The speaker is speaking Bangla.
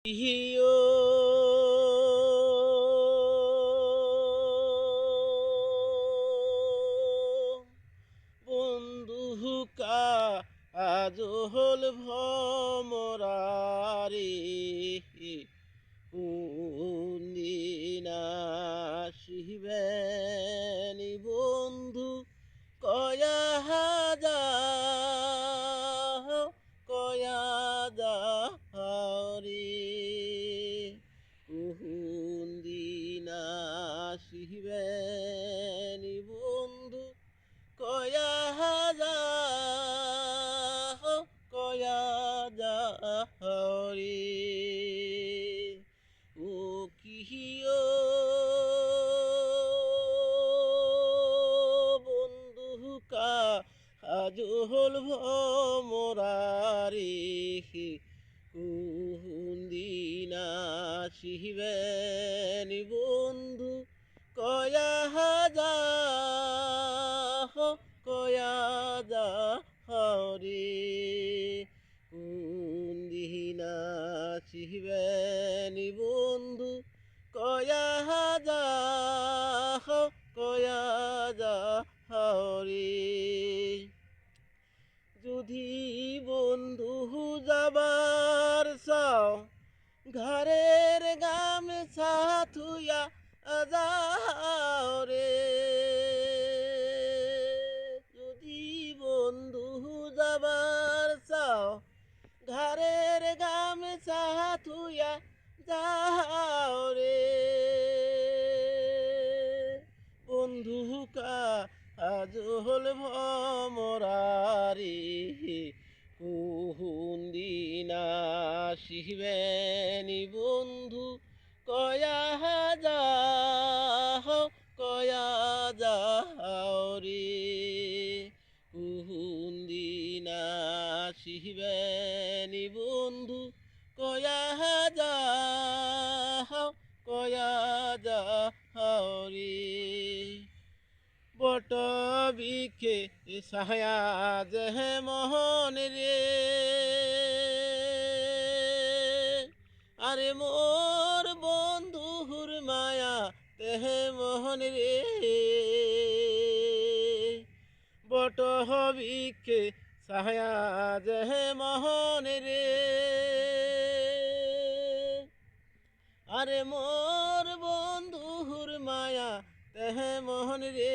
হিও বন্ধু কাজ হল ভ্রমরারে কোনদিন আসিবেনি বন্ধু কয়া হাজার কয়া যাহারে কোনদিন আসিবেনি বন্ধু কয়া হাজার কয়া যাহারে ও কিহিও বন্ধু কাজ হল ভ্রমরারে কোনদিন আসিবেনি বন্ধু কয়া হাজার কয়া যাহারে কোনদিন আসিবেনি বন্ধু কয়া হাজার কয়া যাহারে যদি বন্ধু যাবার চাও ঘরের গামছা থুয়া যাও রে যদি বন্ধু যাবার চাও ঘরের গামছা থুয়া যাও রে বন্ধু কাজ হল ভ্রমরারে কোনদিন আসিবেনি বন্ধু কয়া যাও কয়া যাও রে কোনদিন আসিবেনি বন্ধু কয়া যাও কয়া যাও রে বট বিকে সায়া যেহে মোহন রে আরে মোর বন্ধুর মায়া তেহে মোহন রে বট বিকে সায়া যেহে মোহন রে আরে মোর বন্ধুর মায়া তেহে মোহন রে